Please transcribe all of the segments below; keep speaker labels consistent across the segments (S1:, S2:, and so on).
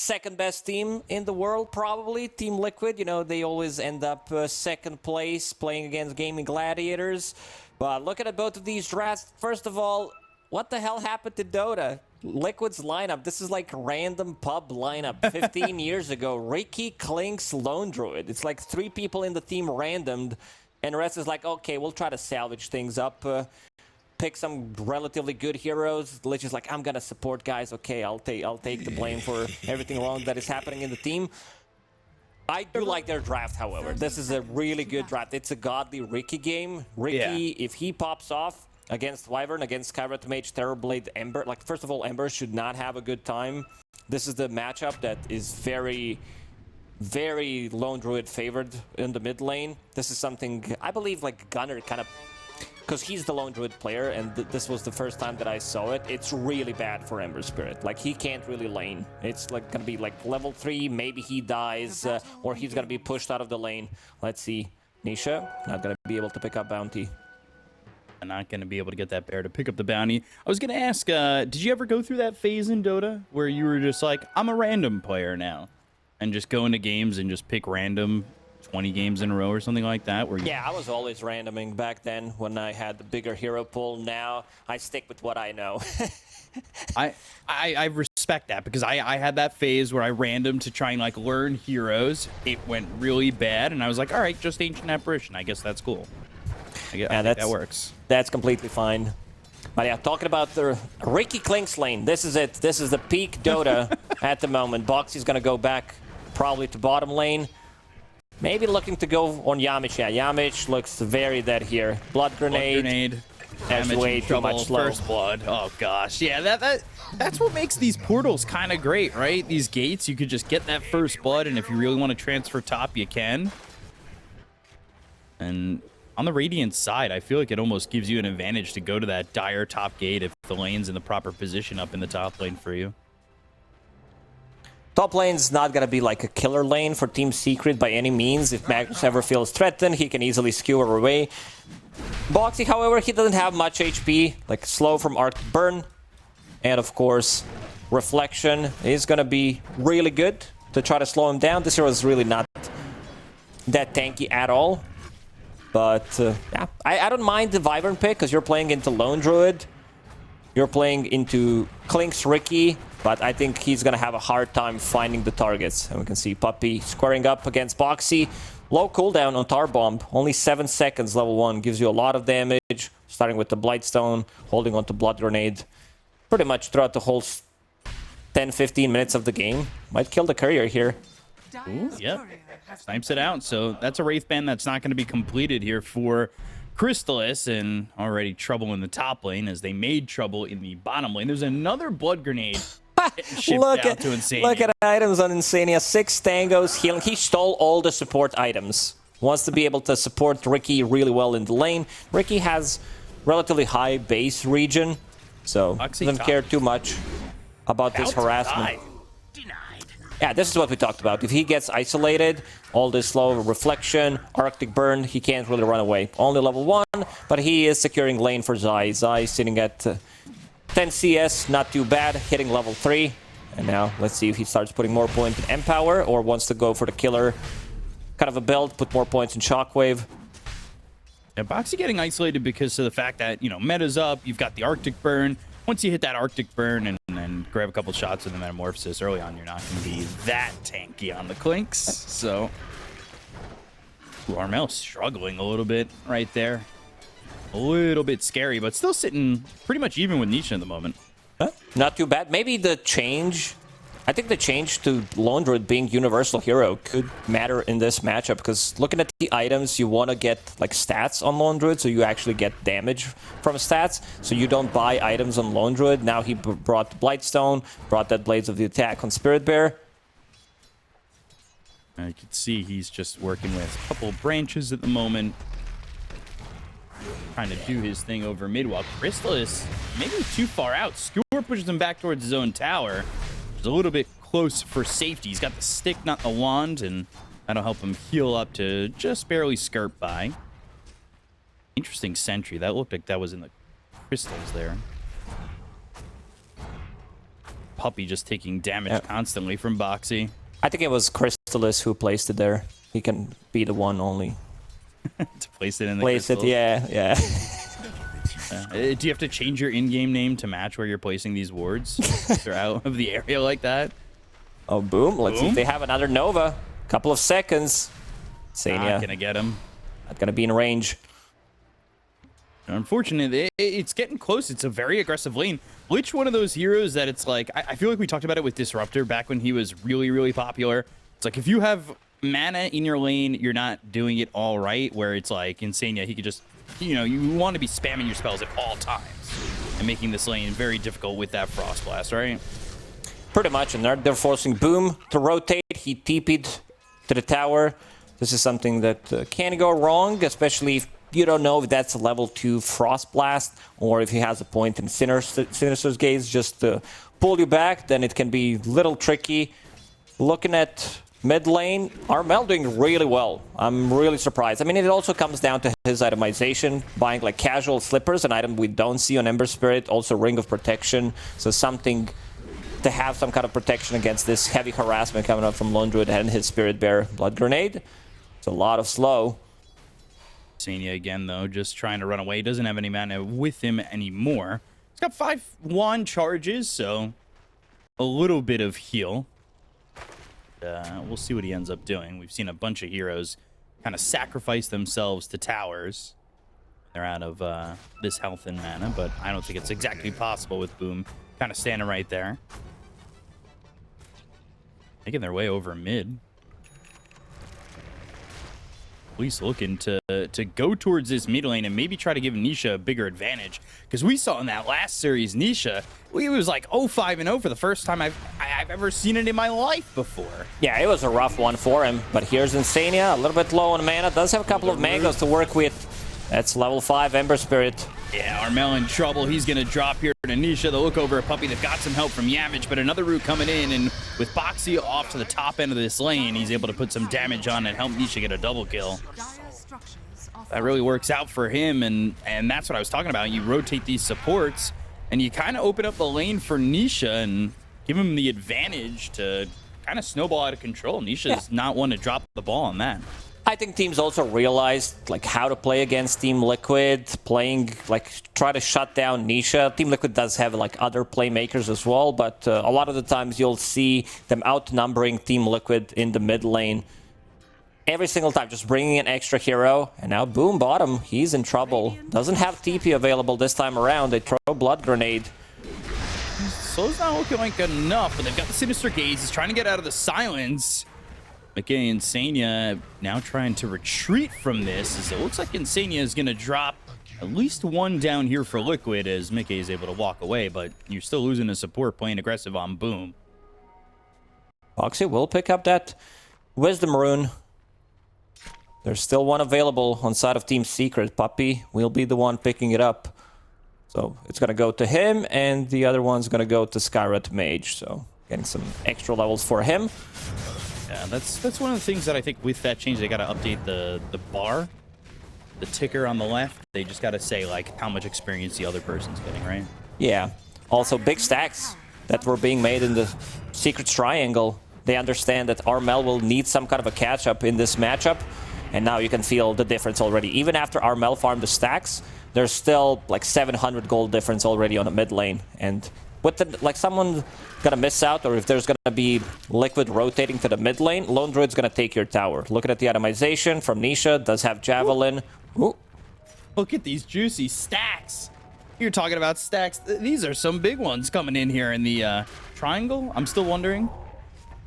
S1: second best team in the world, probably. Team Liquid, you know, they always end up second place playing against Gaimin Gladiators. But looking at both of these drafts, first of all, what the hell happened to Dota? Liquid's lineup, this is like random pub lineup. 15 years ago, Ricky, Clinks, Lone Druid. It's like 3 people in the team randomed, and the rest is like, okay, we'll try to salvage things up. Pick some relatively good heroes. Lich is like, I'm gonna support guys. Okay, I'll take the blame for everything wrong that is happening in the team. I do like their draft, however. This is a really good draft. It's a godly Ricky game. Ricky, if he pops off against Wyvern, against Skywrath Mage, Terrorblade, Ember. Like, first of all, Ember should not have a good time. This is the matchup that is very, very Lone Druid favored in the mid lane. This is something, I believe, like, Gunner kind of... Because he's the Lone Druid player, and this was the first time that I saw it. It's really bad for Ember Spirit. Like, he can't really lane. It's like gonna be like level 3, maybe he dies, or he's gonna be pushed out of the lane. Let's see. Nisha, not gonna be able to pick up bounty.
S2: I'm not gonna be able to get that bear to pick up the bounty. I was gonna ask, did you ever go through that phase in Dota where you were just like, I'm a random player now, and just go into games and just pick random 20 games in a row or something like that? Where you...
S1: Yeah, I was always randoming back then when I had the bigger hero pool. Now I stick with what I know.
S2: I respect that, because I had that phase where I random to try and like learn heroes. It went really bad, and I was like, all right, just Ancient Apparition. I guess that's cool. I think that works.
S1: That's completely fine. But yeah, talking about the Ricky Clinks lane, this is it. This is the peak Dota at the moment. Boxy's gonna go back probably to bottom lane. Maybe looking to go on Yamich. Yeah, Yamich looks very dead here. Blood grenade. That's way too much slow.
S2: First blood. Oh gosh. Yeah, that's what makes these portals kind of great, right? These gates, you could just get that first blood, and if you really want to transfer top, you can. And on the Radiant side, I feel like it almost gives you an advantage to go to that dire top gate if the lane's in the proper position up in the top lane for you.
S1: Top lane's not gonna be like a killer lane for Team Secret by any means. If Magnus ever feels threatened, he can easily skewer away. Boxy, however, he doesn't have much HP, like slow from Arctic Burn. And of course, Reflection is gonna be really good to try to slow him down. This hero is really not that tanky at all. But yeah, I don't mind the Wyvern pick, because you're playing into Lone Druid. You're playing into Clinks Ricky, but I think he's going to have a hard time finding the targets. And we can see Puppy squaring up against Boxy. Low cooldown on Tar Bomb, only 7 seconds, level 1. Gives you a lot of damage, starting with the Blightstone, holding on to Blood Grenade. Pretty much throughout the whole 10-15 minutes of the game. Might kill the courier here.
S2: Ooh, yep. Snipes it out. So that's a Wraith Band that's not going to be completed here for Crystallis, and already trouble in the top lane as they made trouble in the bottom lane. There's another Blood Grenade shipped out to Insania.
S1: Look at items on Insania. 6 tangos healing. He stole all the support items. Wants to be able to support Ricky really well in the lane. Ricky has relatively high base region, so doesn't care too much about this harassment. Yeah, this is what we talked about. If he gets isolated, all this slow Reflection, Arctic Burn, he can't really run away. Only level 1, but he is securing lane for Zai. Zai sitting at 10 CS, not too bad, hitting level 3. And now, let's see if he starts putting more points in Empower, or wants to go for the killer kind of a build, put more points in Shockwave.
S2: Yeah, Boxy getting isolated because of the fact that, you know, meta's up, you've got the Arctic Burn. Once you hit that Arctic Burn and grab a couple shots with the Metamorphosis early on, you're not going to be that tanky on the Clinks. So, Armel struggling a little bit right there. A little bit scary, but still sitting pretty much even with Nisha at the moment.
S1: Not too bad. Maybe the change... I think the change to Lone Druid being Universal Hero could matter in this matchup, because looking at the items, you want to get like stats on Lone Druid, so you actually get damage from stats, so you don't buy items on Lone Druid. Now he brought the Blightstone, brought that Blades of the Attack on Spirit Bear.
S2: You can see he's just working with a couple of branches at the moment, trying to do his thing over mid, while Crystallis maybe too far out. Skewer pushes him back towards his own tower. A little bit close for safety. He's got the stick, not the wand, and that'll help him heal up to just barely skirt by. Interesting sentry. That looked like that was in the crystals there. Puppy just taking damage constantly from Boxy.
S1: I think it was Crystallis who placed it there. He can be the one only.
S2: To place it in the
S1: Place
S2: crystals.
S1: it, yeah.
S2: Do you have to change your in-game name to match where you're placing these wards? They're out of the area like that.
S1: Oh, boom. Let's see if they have another Nova. Couple of seconds. Sania.
S2: Not gonna get him.
S1: Not gonna be in range.
S2: Unfortunately, it's getting close. It's a very aggressive lane. Which one of those heroes that it's like, I feel like we talked about it with Disruptor back when he was really, really popular. It's like if you have mana in your lane, you're not doing it all right, where it's like Insania, he could just, you know, you want to be spamming your spells at all times and making this lane very difficult with that Frost Blast, right?
S1: Pretty much, and they're forcing Boom to rotate. He TP'd to the tower. This is something that can go wrong, especially if you don't know if that's a level 2 Frost Blast or if he has a point in Sinister's Gaze just to pull you back, then it can be a little tricky. Looking at mid lane, Armel doing really well. I'm really surprised. I mean, it also comes down to his itemization, buying like casual slippers, an item we don't see on Ember Spirit, also Ring of Protection, so something to have some kind of protection against this heavy harassment coming up from Lone Druid and his Spirit Bear. Blood Grenade, it's a lot of slow.
S2: Sania again, though, just trying to run away. Doesn't have any mana with him anymore. He's got 5 wand charges, so a little bit of heal. We'll see what he ends up doing. We've seen a bunch of heroes kind of sacrifice themselves to towers. They're out of this health and mana, but I don't think it's exactly possible with Boom kind of standing right there. Making their way over mid. At least looking to go towards this mid lane and maybe try to give Nisha a bigger advantage. Because we saw in that last series, Nisha, he was like 0-5-0 for the first time I've ever seen it in my life before.
S1: Yeah, it was a rough one for him. But here's Insania, a little bit low on mana. Does have a couple of mangoes to work with. That's level 5 Ember Spirit.
S2: Yeah, Armel in trouble. He's going to drop here to Nisha. They'll look over at Puppy. They've got some help from Yavage, but another root coming in. And with Boxy off to the top end of this lane, he's able to put some damage on and help Nisha get a double kill. That really works out for him, and that's what I was talking about. You rotate these supports, and you kind of open up the lane for Nisha and give him the advantage to kind of snowball out of control. Nisha's not one to drop the ball on that.
S1: I think teams also realized like how to play against Team Liquid, playing like try to shut down Nisha. Team Liquid does have like other playmakers as well, but a lot of the times you'll see them outnumbering Team Liquid in the mid lane. Every single time, just bringing an extra hero, and now Boom bottom, he's in trouble. Doesn't have TP available this time around. They throw Blood Grenade.
S2: Slow's not looking like enough, but they've got the Sinister Gaze. He's trying to get out of the silence. Mickey and Insania now trying to retreat from this, as it looks like Insania is going to drop at least one down here for Liquid, as Mickey is able to walk away, but you're still losing a support playing aggressive on Boom.
S1: Boxy will pick up that Wisdom Rune. There's still one available on side of Team Secret. Puppy will be the one picking it up. So it's going to go to him, and the other one's going to go to Skyrat Mage. So getting some extra levels for him.
S2: Yeah, that's one of the things that I think with that change, they got to update the bar, the ticker on the left. They just got to say, like, how much experience the other person's getting, right?
S1: Yeah. Also, big stacks that were being made in the Secret Triangle. They understand that Armel will need some kind of a catch-up in this matchup. And now you can feel the difference already. Even after Armel farmed the stacks, there's still like 700 gold difference already on the mid lane. And with the, like someone gonna miss out, or if there's gonna be Liquid rotating to the mid lane, Lone Druid's gonna take your tower. Looking at the itemization from Nisha, does have Javelin. Ooh.
S2: Look at these juicy stacks. You're talking about stacks. These are some big ones coming in here in the triangle. I'm still wondering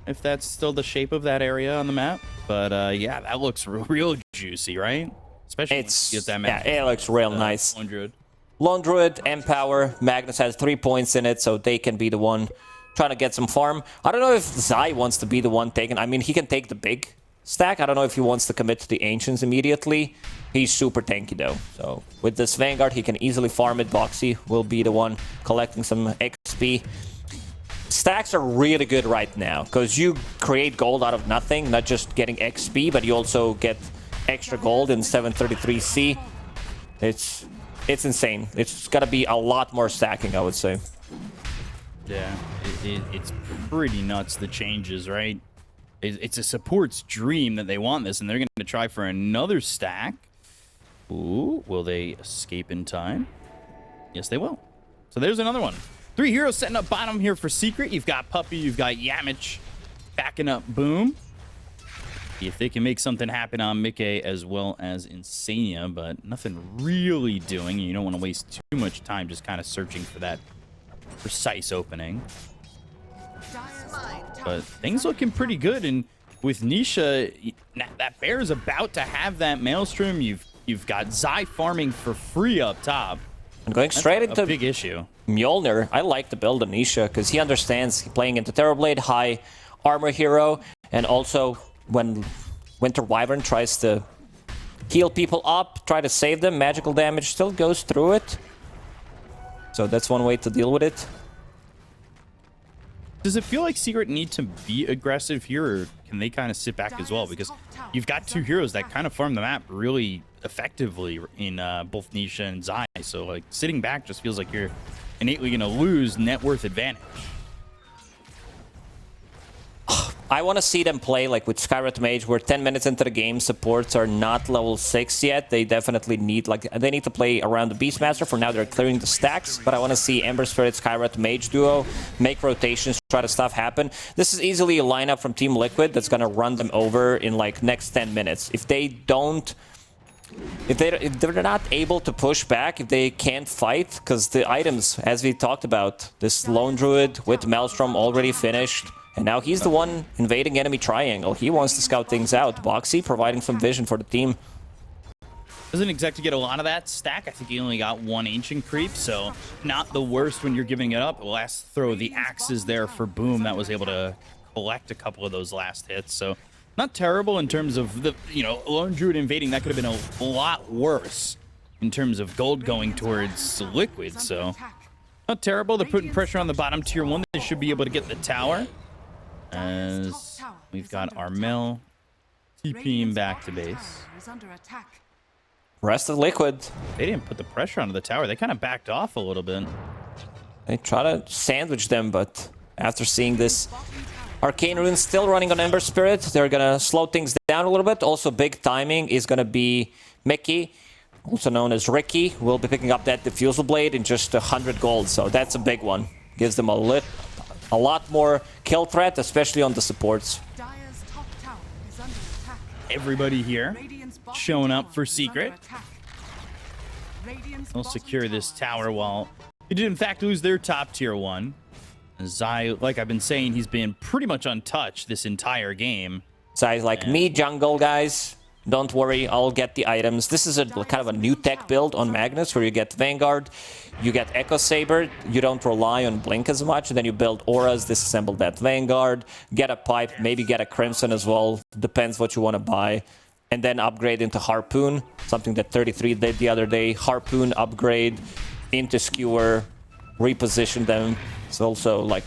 S2: if that's still the shape of that area on the map. But yeah, that looks real juicy, right? Especially when you get that map.
S1: Yeah, it looks real nice.
S2: Lone Druid.
S1: Lone Druid, Empower, Magnus has 3 points in it, so they can be the one trying to get some farm. I don't know if Zai wants to be the one taking. I mean, he can take the big stack. I don't know if he wants to commit to the Ancients immediately. He's super tanky though. So with this Vanguard, he can easily farm it. Boxy will be the one collecting some XP. Stacks are really good right now, because you create gold out of nothing, not just getting XP, but you also get extra gold in 733C. It's insane. It's got to be a lot more stacking, I would say.
S2: Yeah, it's pretty nuts, the changes, right? It's a support's dream that they want this, and they're going to try for another stack. Ooh, will they escape in time? Yes, they will. So there's another one. 3 heroes setting up bottom here for Secret. You've got Puppy, you've got Yamich backing up Boom. See if they can make something happen on Mickey as well as Insania, but nothing really doing. You don't want to waste too much time just kind of searching for that precise opening. But things looking pretty good, and with Nisha, that bear's about to have that Maelstrom. You've got Zai farming for free up top.
S1: And going straight into
S2: a big issue.
S1: Mjolnir, I like to build Nisha because he understands playing into Terrorblade, high armor hero, and also when Winter Wyvern tries to heal people up, try to save them, magical damage still goes through it. So that's one way to deal with it.
S2: Does it feel like Secret need to be aggressive here, or can they kind of sit back as well? Because you've got 2 heroes that kind of farm the map really effectively in both Nisha and Zai. So like sitting back just feels like you're innately going to lose net worth advantage.
S1: I want to see them play like with Skywrath Mage. We're 10 minutes into the game. Supports are not level 6 yet. They definitely need they need to play around the Beastmaster. For now, they're clearing the stacks. But I want to see Ember Spirit, Skywrath Mage duo make rotations, try to stuff happen. This is easily a lineup from Team Liquid that's going to run them over in like next 10 minutes. If they don't... If they're not able to push back, if they can't fight, because the items, as we talked about, this Lone Druid with Maelstrom already finished. And now he's the one invading enemy triangle. He wants to scout things out. Boxy providing some vision for the team.
S2: Doesn't exactly get a lot of that stack. I think he only got 1 Ancient Creep, so not the worst when you're giving it up. Last throw, the axes there for Boom that was able to collect a couple of those last hits. So not terrible in terms of the, Lone Druid invading. That could have been a lot worse in terms of gold going towards Liquid. So not terrible. They're putting pressure on the bottom tier 1. They should be able to get the tower. As we've got Armel TPing back to base.
S1: Rest of Liquid.
S2: They didn't put the pressure onto the tower. They kind of backed off a little bit.
S1: They try to sandwich them, but after seeing this Arcane Rune still running on Ember Spirit, they're going to slow things down a little bit. Also, big timing is going to be Mickey, also known as Ricky, will be picking up that Diffusal Blade in just 100 gold. So that's a big one. Gives them a lot more kill threat, especially on the supports.
S2: Everybody here showing up for Secret. They'll secure this tower while they did in fact lose their top tier 1. Zai, like I've been saying, he's been pretty much untouched this entire game.
S1: Zai's like, me jungle, guys. Don't worry, I'll get the items. This is a kind of a new tech build on Magnus, where you get Vanguard, you get Echo Saber, you don't rely on Blink as much, and then you build auras, disassemble that Vanguard, get a pipe, maybe get a Crimson as well, depends what you want to buy, and then upgrade into Harpoon, something that 33 did the other day. Harpoon upgrade into Skewer, reposition them. It's also like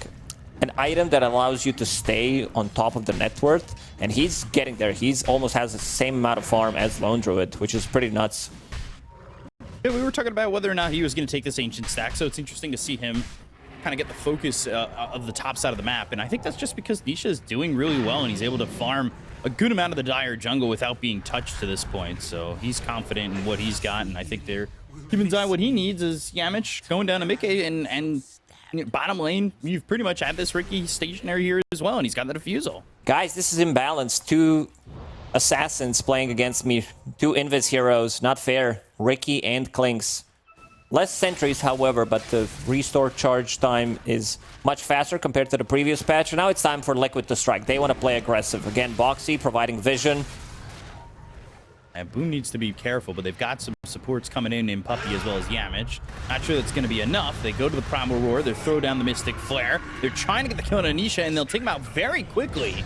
S1: an item that allows you to stay on top of the net worth, and he's getting there. He's almost has the same amount of farm as Lone Druid, which is pretty nuts.
S2: Yeah, we were talking about whether or not he was going to take this Ancient stack, so it's interesting to see him kind of get the focus of the top side of the map, and I think that's just because Nisha is doing really well, and he's able to farm a good amount of the Dire jungle without being touched to this point, so he's confident in what he's got, and I think they're giving Zai what he needs is Yamich going down to Mickey, and bottom lane, you've pretty much had this Ricky stationary here as well, and he's got the Diffusal.
S1: Guys, this is imbalanced. 2 assassins playing against me. 2 Invis heroes. Not fair. Ricky and Klinks. Less sentries, however, but the restore charge time is much faster compared to the previous patch. And now it's time for Liquid to strike. They want to play aggressive. Again, Boxy providing vision.
S2: And Boom needs to be careful, but they've got some supports coming in Puppy as well as Yamich. Not sure that's going to be enough. They go to the Primal Roar. They throw down the Mystic Flare. They're trying to get the kill on Anisha, and they'll take him out very quickly.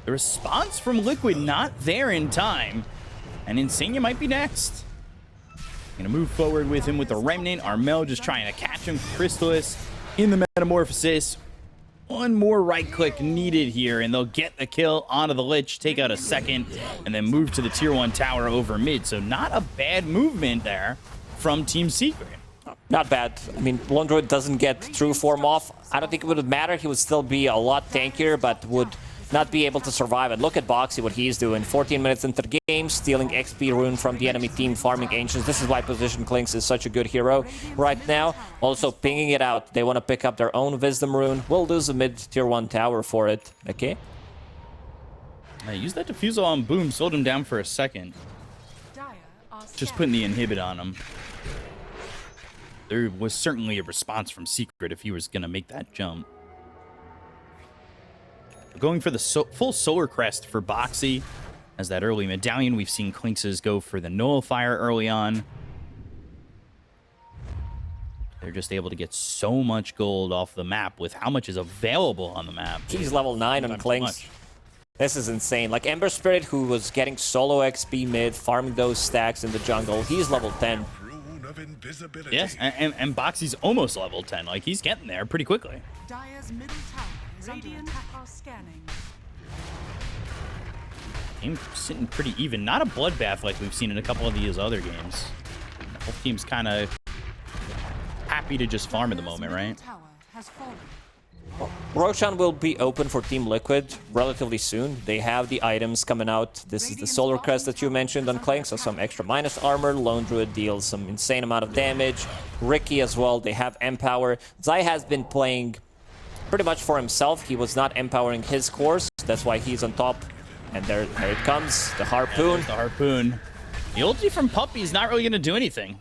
S2: The response from Liquid not there in time. And Insania might be next. Going to move forward with him with the Remnant. Armel just trying to catch him. Crystallis in the Metamorphosis. One more right click needed here, and they'll get the kill onto the Lich, take out a second, and then move to the tier 1 tower over mid. So not a bad movement there from Team Secret.
S1: Not bad. I mean, Lone Druid doesn't get true form off. I don't think it would matter. He would still be a lot tankier, but would not be able to survive. And look at Boxy, what he's doing. 14 minutes into the game, stealing XP rune from the enemy team, farming Ancients. This is why Position Clinks is such a good hero right now. Also pinging it out. They want to pick up their own Wisdom rune. We'll lose a mid-tier 1 tower for it. Okay?
S2: I used that defusal on Boom, slowed him down for a second. Just putting the inhibit on him. There was certainly a response from Secret if he was going to make that jump. Going for the full Solar Crest for Boxy as that early medallion. We've seen Clinxes go for the Nullifier early on. They're just able to get so much gold off the map with how much is available on the map.
S1: He's level 9 on Clinks. This is insane. Like Ember Spirit, who was getting solo XP mid, farming those stacks in the jungle, he's level 10.
S2: Yes, and Boxy's almost level 10. Like, he's getting there pretty quickly.
S3: Dire's middle tower is Radiant are scanning.
S2: Game sitting pretty even. Not a bloodbath like we've seen in a couple of these other games. Both teams kind of happy to just farm at the moment, right?
S3: Tower has fallen.
S1: Roshan will be open for Team Liquid relatively soon. They have the items coming out. This is the Solar Crest that you mentioned on Clank, so some extra minus armor. Lone Druid deals some insane amount of damage. Ricky as well, they have Empower. Zai has been playing pretty much for himself. He was not empowering his cores. That's why he's on top. And there it comes, the Harpoon.
S2: Yeah, the Harpoon. The ulti from Puppy is not really going to do anything.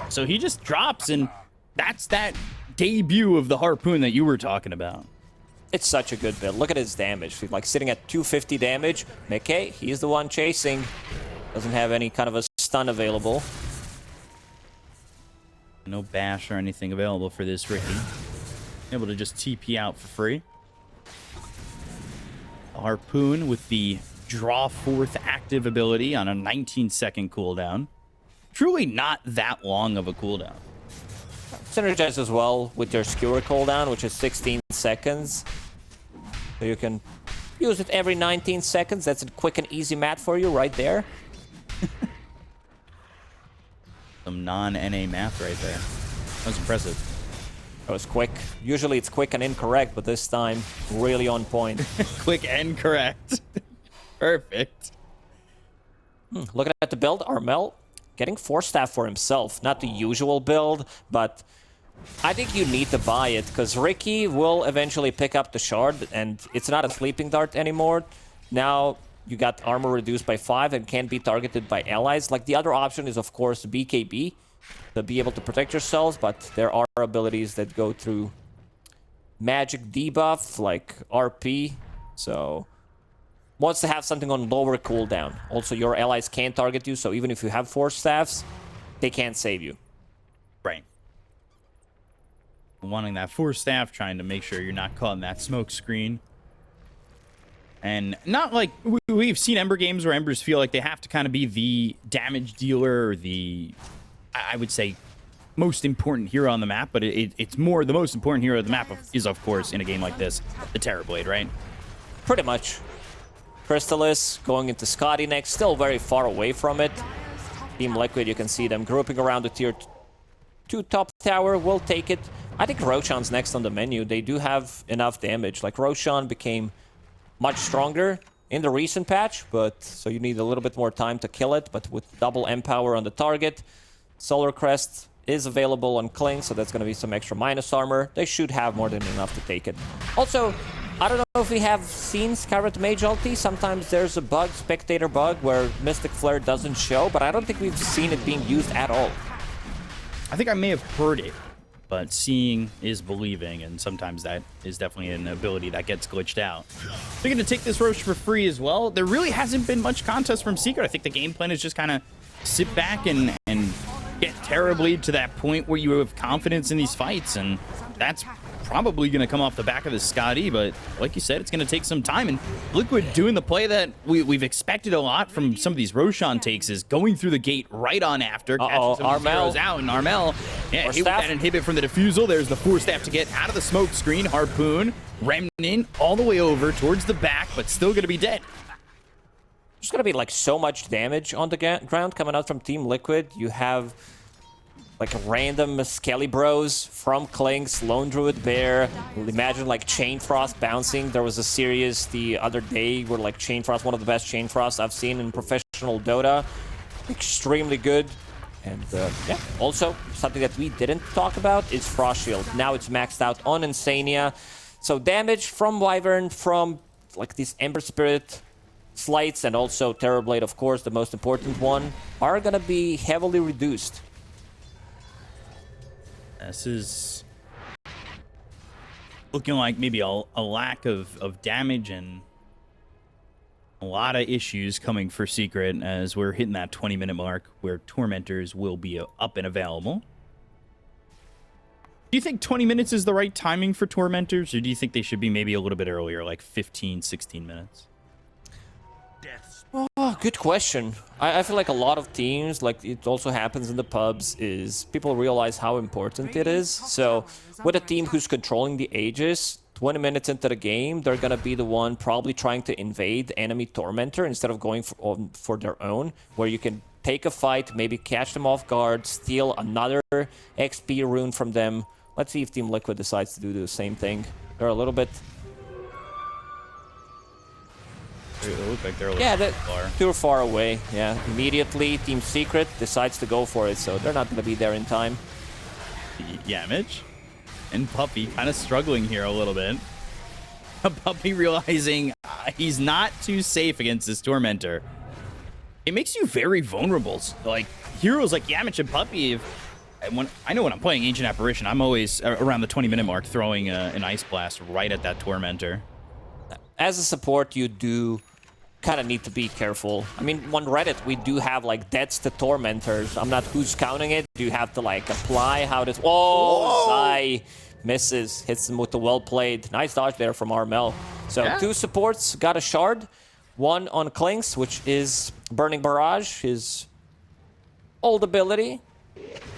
S2: So he just drops, and that's that debut of the Harpoon that you were talking about.
S1: It's such a good build. Look at his damage. He's like sitting at 250 damage. McKay, he's the one chasing. Doesn't have any kind of a stun available.
S2: No bash or anything available for this Ricky. Able to just TP out for free. The Harpoon with the draw forth active ability on a 19-second cooldown. Truly not that long of a cooldown.
S1: Synergize as well with your skewer cooldown, which is 16 seconds. So you can use it every 19 seconds. That's a quick and easy math for you right there.
S2: Some non-NA math right there. That was impressive.
S1: That was quick. Usually it's quick and incorrect, but this time, really on point.
S2: Quick and correct. Perfect.
S1: Looking at the build, Armel getting Force Staff for himself. Not the usual build, but I think you need to buy it, because Ricky will eventually pick up the Shard, and it's not a Sleeping Dart anymore. Now you got armor reduced by 5 and can't be targeted by allies. Like, the other option is, of course, BKB, to be able to protect yourselves, but there are abilities that go through magic debuff, like RP, so wants to have something on lower cooldown. Also, your allies can't target you, so even if you have Force Staffs, they can't save you.
S2: Right. Wanting that Force Staff, trying to make sure you're not caught in that smoke screen. And not like we've seen Ember games where Embers feel like they have to kind of be the damage dealer, or the, I would say, most important hero on the map, but it's more the most important hero of the map is, of course, in a game like this, the Terrorblade, right?
S1: Pretty much. Crystallis going into Scotty next, still very far away from it. Team Liquid, you can see them grouping around the tier 2 top tower. We'll take it. I think Roshan's next on the menu. They do have enough damage. Like, Roshan became much stronger in the recent patch, but so you need a little bit more time to kill it. But with double Empower on the target, Solar Crest is available on Kling, so that's going to be some extra minus armor. They should have more than enough to take it. Also, I don't know if we have seen Scarlet Mage ulti. Sometimes there's a bug, spectator bug, where Mystic Flare doesn't show, but I don't think we've seen it being used at all.
S2: I think I may have heard it, but seeing is believing, and sometimes that is definitely an ability that gets glitched out. They're going to take this Roche for free as well. There really hasn't been much contest from Secret. I think the game plan is just kind of sit back and get terribly to that point where you have confidence in these fights, and that's probably going to come off the back of the Scotty, but like you said, it's going to take some time. And Liquid doing the play that we've expected a lot from some of these Roshan takes, is going through the gate right on after, catching some zeros out, and Armel, yeah, hit with that inhibit from the defusal. There's the Force Staff to get out of the smoke screen. Harpoon, Remnant, all the way over towards the back, but still going to be dead.
S1: There's going to be like so much damage on the ground coming out from Team Liquid. You have like random Skelly Bros from Klinks, Lone Druid Bear. Imagine like Chain Frost bouncing. There was a series the other day where like Chain Frost, one of the best Chain Frosts I've seen in professional Dota. Extremely good. And yeah, also something that we didn't talk about is Frost Shield. Now it's maxed out on Insania. So damage from Wyvern, from like this Ember Spirit, Slights, and also Terrorblade, of course, the most important one, are gonna be heavily reduced.
S2: This is looking like maybe a lack of damage and a lot of issues coming for Secret as we're hitting that 20-minute mark where Tormentors will be up and available. Do you think 20 minutes is the right timing for Tormentors, or do you think they should be maybe a little bit earlier, like 15, 16 minutes?
S1: Oh, good question. I feel like a lot of teams, like it also happens in the pubs, is people realize how important it is. So with a team who's controlling the Aegis, 20 minutes into the game, they're going to be the one probably trying to invade enemy Tormentor instead of going for their own, where you can take a fight, maybe catch them off guard, steal another XP rune from them. Let's see if Team Liquid decides to do the same thing. They're a little bit...
S2: They look like they're a little
S1: yeah,
S2: far.
S1: Too far away. Yeah, immediately Team Secret decides to go for it, so they're not going to be there in time.
S2: Yamage and Puppey kind of struggling here a little bit. Puppey realizing he's not too safe against this Tormentor. It makes you very vulnerable. Like heroes like Yamage and Puppey, I know when I'm playing Ancient Apparition, I'm always around the 20-minute mark throwing an Ice Blast right at that Tormentor.
S1: As a support, you do kind of need to be careful. I mean, on Reddit, we do have, like, deaths to Tormentors. I'm not who's counting it. Do you have to, like, apply how this... Oh, Zai misses. Hits him with the well-played. Nice dodge there from Armel. So, yeah. Two supports got a shard. One on Klinks, which is Burning Barrage, his old ability.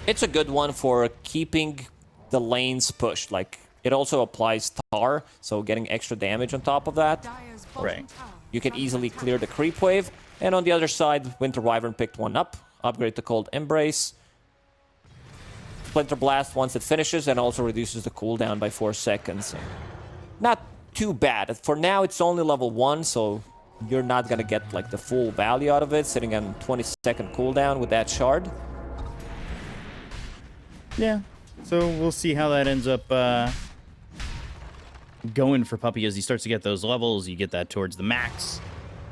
S1: It's a good one for keeping the lanes pushed. Like, it also applies Tar, so getting extra damage on top of that.
S2: Right.
S1: You can easily clear the creep wave. And on the other side, Winter Wyvern picked one up. Upgrade to Cold Embrace. Splinter Blast once it finishes, and also reduces the cooldown by 4 seconds. Not too bad. For now, it's only level 1, so you're not gonna get like the full value out of it, sitting on 20-second cooldown with that shard.
S2: Yeah. So we'll see how that ends up going for Puppey as he starts to get those levels. You get that towards the max.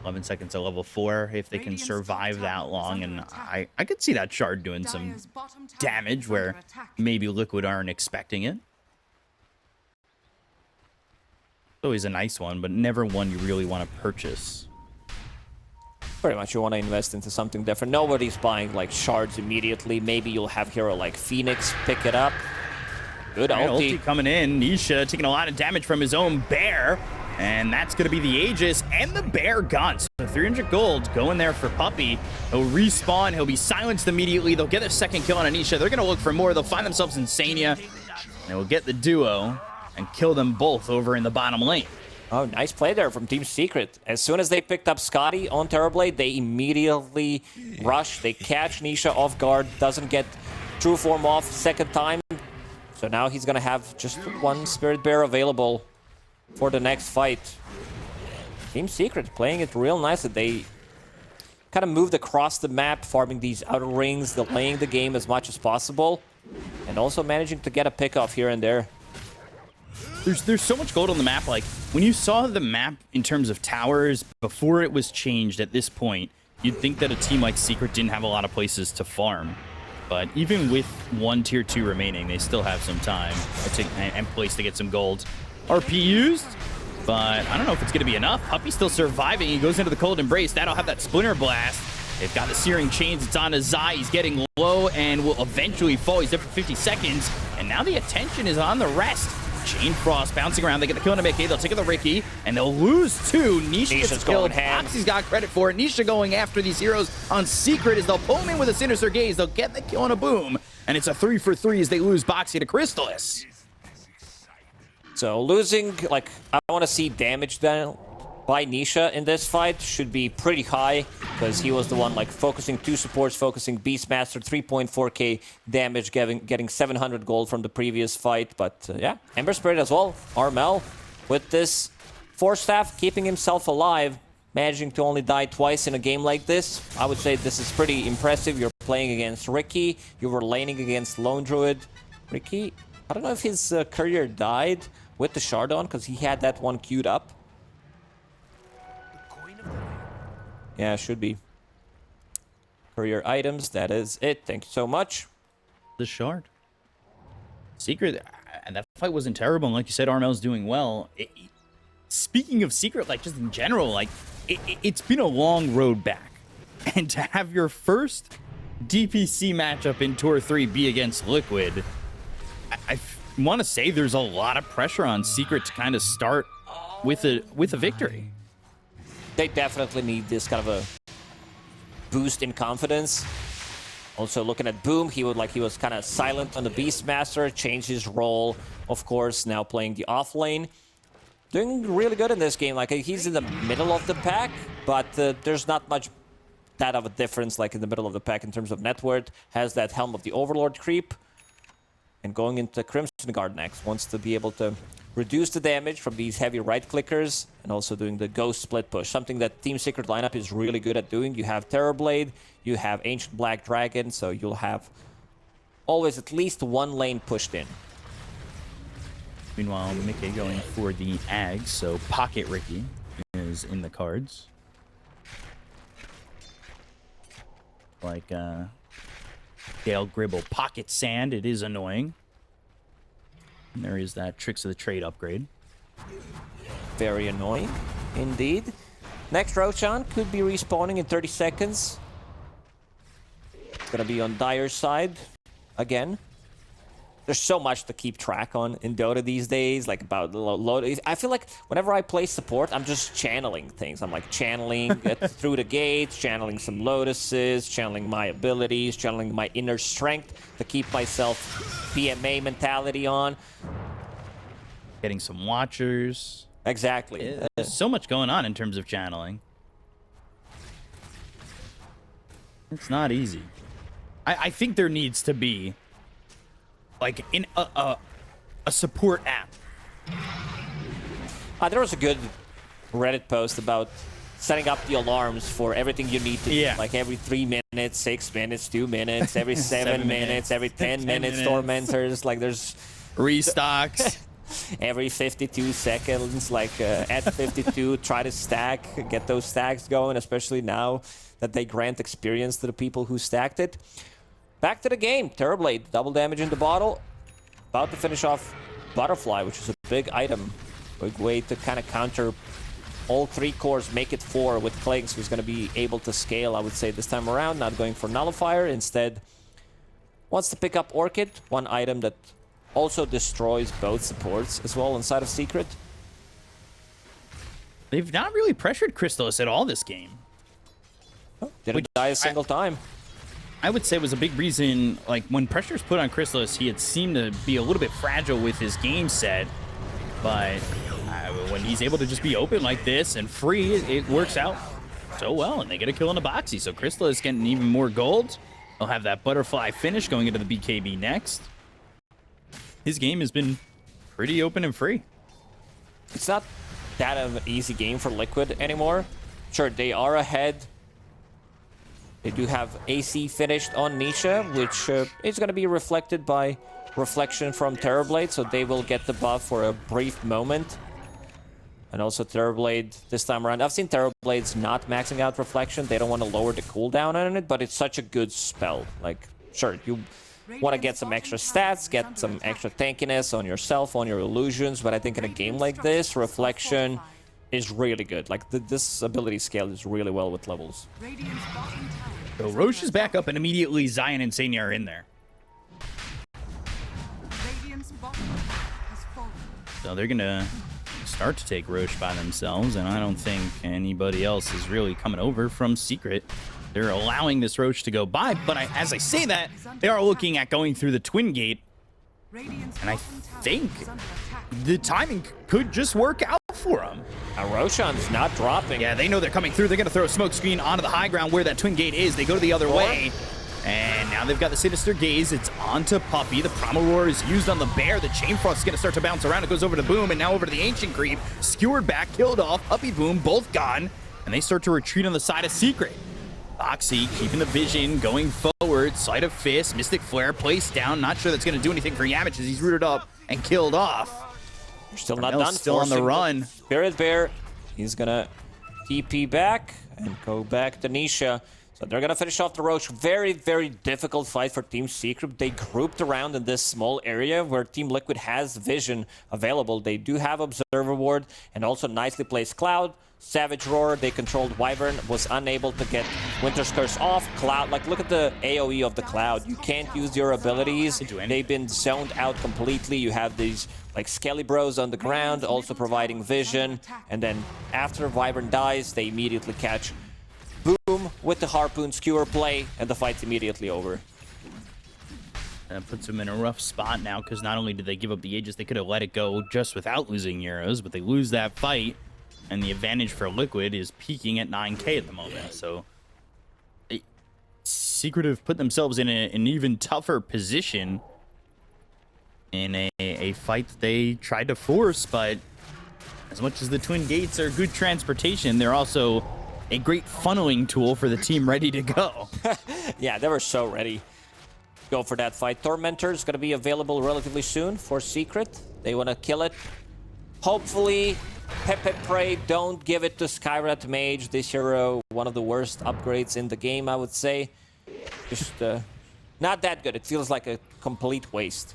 S2: 11 seconds at level 4 if they can survive that long. And I could see that shard doing some damage where maybe Liquid aren't expecting it. It's always a nice one, but never one you really want to purchase.
S1: Pretty much you want to invest into something different. Nobody's buying like shards immediately. Maybe you'll have hero like Phoenix pick it up. Good ulti.
S2: Ulti coming in. Nisha taking a lot of damage from his own bear. And that's going to be the Aegis and the bear gone. So 300 gold going there for Puppey. He'll respawn. He'll be silenced immediately. They'll get their second kill on Anisha. They're going to look for more. They'll find themselves in Sania. And they'll get the duo and kill them both over in the bottom lane.
S1: Oh, nice play there from Team Secret. As soon as they picked up Scotty on Terrorblade, they immediately rush. They catch Nisha off guard. Doesn't get true form off second time. So now he's going to have just one Spirit Bear available for the next fight. Team Secret playing it real nicely. They kind of moved across the map, farming these outer rings, delaying the game as much as possible, and also managing to get a pick-off here and there.
S2: There's so much gold on the map. Like, when you saw the map in terms of towers before it was changed at this point, you'd think that a team like Secret didn't have a lot of places to farm. But even with one tier 2 remaining, they still have some time and place to get some gold. RP used, but I don't know if it's going to be enough. Puppey's still surviving. He goes into the Cold Embrace. That'll have that Splinter Blast. They've got the Searing Chains. It's on to Zai. He's getting low and will eventually fall. He's there for 50 seconds. And now the attention is on the rest. Chain Frost bouncing around. They get the kill on Mickey. They'll take it to Ricky, and they'll lose 2. Nisha gets killed. Foxy's got credit for it. Nisha going after these heroes on Secret as they'll pull him in with a Sinister Gaze. They'll get the kill on a boom, and it's a 3 for 3 as they lose Boxy to Crystallis.
S1: So losing, like, I want to see damage down. by Nisha in this fight should be pretty high, because he was the one like focusing 2 supports, focusing Beastmaster, 3.4k damage, getting 700 gold from the previous fight. But yeah, Ember Spirit as well. Armel with this Force Staff, keeping himself alive, managing to only die twice in a game like this. I would say this is pretty impressive. You're playing against Ricky, you were laning against Lone Druid. Ricky, I don't know if his courier died with the shard on, because he had that one queued up. Yeah, should be. Courier items, that is it. Thank you so much.
S2: The shard. Secret, and that fight wasn't terrible. And like you said, Armel's doing well. Speaking of Secret, like just in general, like it's been a long road back. And to have your first DPC matchup in Tour 3 be against Liquid, I want to say there's a lot of pressure on Secret to kind of start with a victory.
S1: They definitely need this kind of a boost in confidence. Also looking at Boom, he was kind of silent on the Beastmaster, changed his role, of course, now playing the off lane. Doing really good in this game. Like, he's in the middle of the pack, but there's not much that of a difference like in the middle of the pack in terms of net worth. Has that Helm of the Overlord creep. And going into Crimson Guard next, wants to be able to reduce the damage from these heavy right-clickers, and also doing the Ghost Split Push, something that Team Secret lineup is really good at doing. You have Terrorblade, you have Ancient Black Dragon, so you'll have always at least one lane pushed in.
S2: Meanwhile, Mickey going for the Ags, so Pocket Ricky is in the cards. Like, Dale Gribble Pocket Sand, it is annoying. And there is that Tricks of the Trade upgrade.
S1: Very annoying, indeed. Next Roshan could be respawning in 30 seconds. It's gonna be on Dire's side again. There's so much to keep track on in Dota these days, like about load. I feel like whenever I play support, I'm just channeling things. I'm like channeling through the gates, channeling some lotuses, channeling my abilities, channeling my inner strength to keep myself PMA mentality on.
S2: Getting some watchers.
S1: Exactly.
S2: There's so much going on in terms of channeling. It's not easy. I think there needs to be like in a support app.
S1: There was a good Reddit post about setting up the alarms for everything you need to do. Like every 3 minutes, 6 minutes, 2 minutes, every 7 minutes, every 10 minutes, Tormentors. Like there's
S2: restocks.
S1: Every 52 seconds, like at 52, try to stack, get those stacks going, especially now that they grant experience to the people who stacked it. Back to the game. Terrorblade, double damage in the bottle. About to finish off Butterfly, which is a big item. Big way to kind of counter all 3 cores, make it 4 with Klings, who's going to be able to scale, I would say, this time around. Not going for Nullifier. Instead, wants to pick up Orchid, one item that also destroys both supports as well inside of Secret.
S2: They've not really pressured Crystallis at all this game.
S1: Didn't die a single time.
S2: I would say was a big reason, like, when pressure's put on Crystallis, he had seemed to be a little bit fragile with his game set. But when he's able to just be open like this and free, it works out so well, and they get a kill on the boxy. So Crystallis getting even more gold. They'll have that Butterfly finish going into the BKB next. His game has been pretty open and free.
S1: It's not that of an easy game for Liquid anymore. Sure, they are ahead. They do have AC finished on Nisha, which is going to be reflected by Reflection from Terrorblade, so they will get the buff for a brief moment. And also Terrorblade this time around. I've seen Terrorblades not maxing out Reflection. They don't want to lower the cooldown on it, but it's such a good spell. Like, sure, you want to get some extra stats, get some extra tankiness on yourself, on your illusions, but I think in a game like this, Reflection is really good. Like, this ability scale is really well with levels.
S2: So Roche is back up, and immediately Zion and Sanya are in there. So they're going to start to take Roche by themselves, and I don't think anybody else is really coming over from Secret. They're allowing this Roche to go by, but as I say that, they are looking at going through the Twin Gate And I think the timing could just work out for him.
S1: Roshan's not dropping.
S2: Yeah, they know they're coming through. They're going to throw a smoke screen onto the high ground where that twin gate is. They go the other way. And now they've got the Sinister Gaze. It's onto Puppy. The Primal Roar is used on the Bear. The Chain Frost's going to start to bounce around. It goes over to Boom, and now over to the Ancient Creep. Skewered back, killed off. Puppy, Boom, both gone. And they start to retreat on the side of Secret. Boxy keeping the vision, going forward. Sleight of Fist, Mystic Flare, placed down. Not sure that's going to do anything for Yamich as he's rooted up and killed off.
S1: You're still not done.
S2: Still on the run.
S1: Spirit Bear, he's going to TP back and go back to Nisha. So they're going to finish off the Roche. Very, very difficult fight for Team Secret. They grouped around in this small area where Team Liquid has vision available. They do have Observer Ward and also nicely placed Cloud. Savage Roar, they controlled Wyvern, was unable to get Winter's Curse off. Cloud, like, look at the AoE of the Cloud. You can't use your abilities. They've been zoned out completely. You have these, like, Skelly Bros on the ground, also providing vision. And then after Wyvern dies, they immediately catch Boom with the Harpoon Skewer play, and the fight's immediately over.
S2: That puts them in a rough spot now, because not only did they give up the Aegis, they could have let it go just without losing Euros, but they lose that fight, and the advantage for Liquid is peaking at 9k at the moment. So Secret have put themselves in an even tougher position in a fight that they tried to force, but as much as the Twin Gates are good transportation, they're also a great funneling tool for the team ready to go.
S1: Yeah, they were so ready. Go for that fight. Tormentor is going to be available relatively soon for Secret. They want to kill it. Hopefully, Pepe Prey, don't give it to Skyrat Mage. This hero, one of the worst upgrades in the game, I would say. Just not that good. It feels like a complete waste.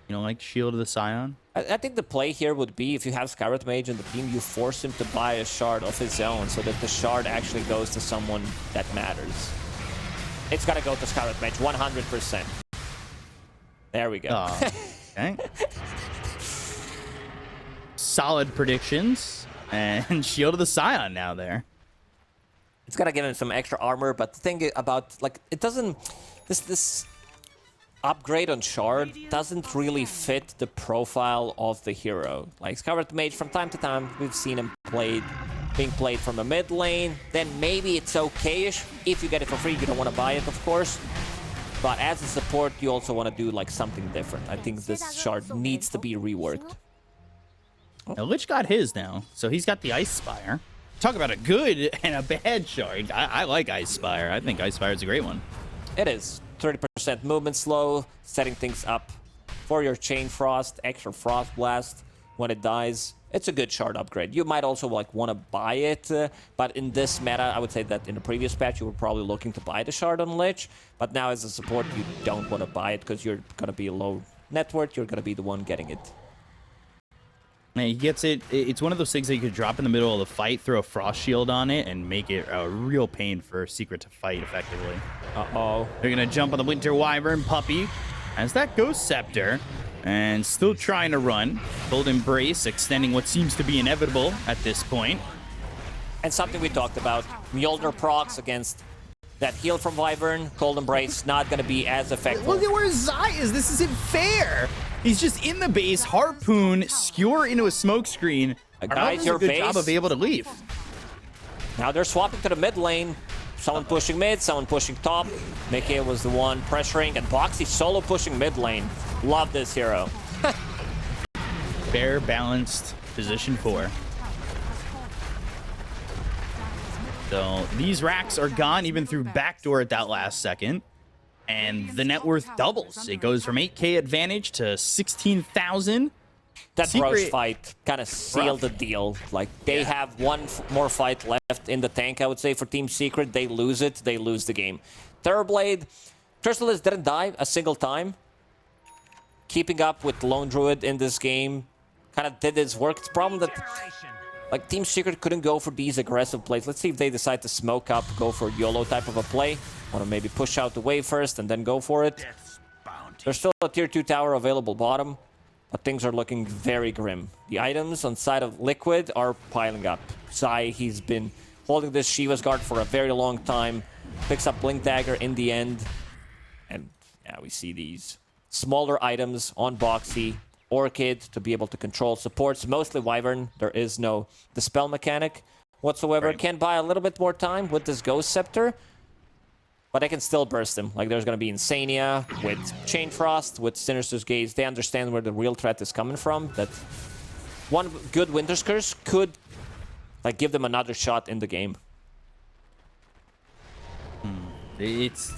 S2: You don't like Shield of the Scion?
S1: I think the play here would be, if you have Skyrat Mage in the team, you force him to buy a shard of his own so that the shard actually goes to someone that matters. It's gotta go to Skyrat Mage, 100%. There we go.
S2: Okay. Solid predictions. And Shield of the Scion now there.
S1: It's gotta give him some extra armor, but the thing about, like, it doesn't... This upgrade on Shard doesn't really fit the profile of the hero. Like, Skyrat Mage, from time to time, we've seen him being played from a mid lane. Then maybe it's okay-ish. If you get it for free, you don't want to buy it, of course. But as a support, you also want to do, like, something different. I think this Shard needs to be reworked.
S2: Now, Lich got his now, so he's got the Ice Spire. Talk about a good and a bad Shard. I like Ice Spire. I think Ice Spire is a great one.
S1: It is. 30% movement slow, setting things up for your Chain Frost, extra Frost Blast when it dies. It's a good shard upgrade. You might also like want to buy it, but in this meta, I would say that in the previous patch, you were probably looking to buy the shard on Lich, but now as a support, you don't want to buy it because you're going to be low net worth, you're going to be the one getting it.
S2: Yeah, he gets it. It's one of those things that you could drop in the middle of the fight, throw a Frost Shield on it, and make it a real pain for Secret to fight effectively.
S1: Uh-oh.
S2: They're going to jump on the Winter Wyvern Puppy as that Ghost Scepter, and still trying to run. Cold Embrace extending what seems to be inevitable at this point.
S1: And something we talked about, Mjolnir procs against that heal from Wyvern, Cold Embrace, not going to be as effective.
S2: Look at where Zai is. This isn't fair. He's just in the base, Harpoon, skewer into a smoke screen.
S1: Guys, your
S2: good
S1: base.
S2: job of able to leave.
S1: Now they're swapping to the mid lane. Someone pushing mid, someone pushing top. Mickey was the one pressuring, and Boxy solo pushing mid lane. Love this hero.
S2: Fair, balanced, position 4. So these racks are gone even through backdoor at that last second. And the net worth doubles. It goes from 8k advantage to 16,000.
S1: That Roche fight kind of sealed the deal. Like, they have one more fight left in the tank, I would say, for Team Secret. They lose it, they lose the game. Terrorblade, Crystallis didn't die a single time. Keeping up with Lone Druid in this game kind of did its work. It's a problem that, like, Team Secret couldn't go for these aggressive plays. Let's see if they decide to smoke up, go for YOLO type of a play. Want to maybe push out the wave first and then go for it. There's still a tier 2 tower available bottom, but things are looking very grim. The items on side of Liquid are piling up. Zai, he's been holding this Shiva's Guard for a very long time. Picks up Blink Dagger in the end. And yeah, we see these smaller items on Boxy, Orchid to be able to control supports, mostly Wyvern. There is no Dispel mechanic whatsoever.
S2: Right.
S1: Can buy a little bit more time with this Ghost Scepter, but I can still burst him. Like, there's going to be Insania with Chain Frost, with Sinister's Gaze. They understand where the real threat is coming from, that one good Winter's Curse could like give them another shot in the game.
S2: It's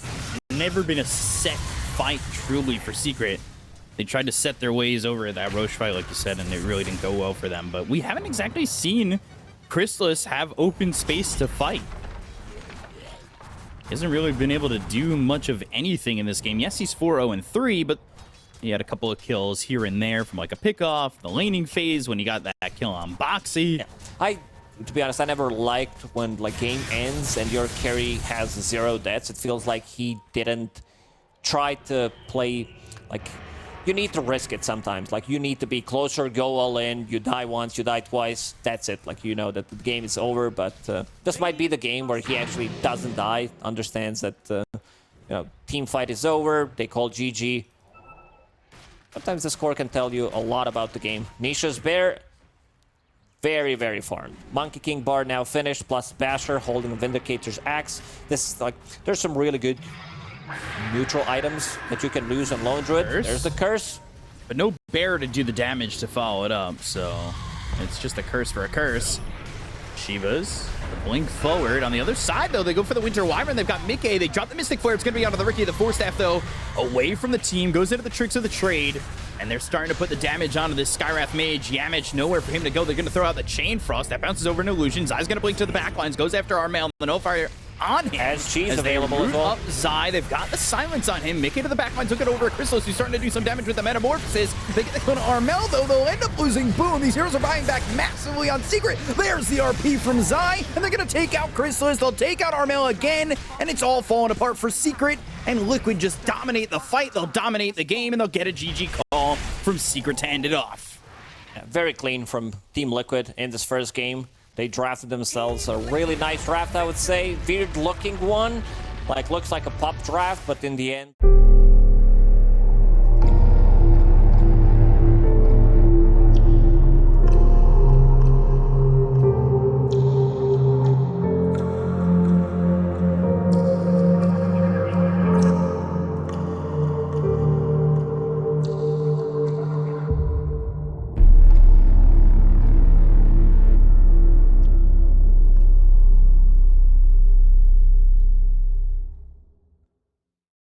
S2: never been a set fight truly for Secret. They tried to set their ways over that Roche fight, like you said, and it really didn't go well for them. But we haven't exactly seen Chrysalis have open space to fight. He hasn't really been able to do much of anything in this game. Yes, he's 4-0-3, but he had a couple of kills here and there from like a pickoff, the laning phase when he got that kill on Boxy.
S1: Yeah. To be honest, I never liked when like game ends and your carry has 0 deaths. It feels like he didn't try to play like. You need to risk it sometimes. Like, you need to be closer, go all in. You die once, you die twice. That's it. Like, you know that the game is over. But this might be the game where he actually doesn't die. Understands that, you know, team fight is over. They call GG. Sometimes the score can tell you a lot about the game. Nisha's Bear, very, very farmed. Monkey King Bar now finished, plus Basher holding Vindicator's Axe. This is like, there's some really good neutral items that you can lose on Lone Druid.
S2: Curse.
S1: There's the curse.
S2: But no bear to do the damage to follow it up, so it's just a curse for a curse. Shivas, the blink forward. On the other side, though, they go for the Winter Wyvern. They've got Mickey. They drop the Mystic Flare. It's going to be onto the Riki. The Force Staff, though, away from the team. Goes into the Tricks of the Trade. And they're starting to put the damage onto this Skywrath Mage. Yamage, nowhere for him to go. They're going to throw out the Chain Frost. That bounces over an Illusion. Zai's going to blink to the backlines. Goes after Armel. The no fire on him.
S1: As Cheese
S2: they
S1: available
S2: root
S1: as well.
S2: up Zai. They've got the silence on him. Mickey to the backline. Took it over to Chrysalis, who's starting to do some damage with the Metamorphosis. They get the kill to Armel, though. They'll end up losing Boom. These heroes are buying back massively on Secret. There's the RP from Zai. And they're going to take out Chrysalis. They'll take out Armel again. And it's all falling apart for Secret. And Liquid just dominate the fight. They'll dominate the game. And they'll get a GG call from Secret to end it off.
S1: Yeah, very clean from Team Liquid in this first game. They drafted themselves a really nice draft, I would say. Weird looking one. Like, looks like a pop draft, but in the end...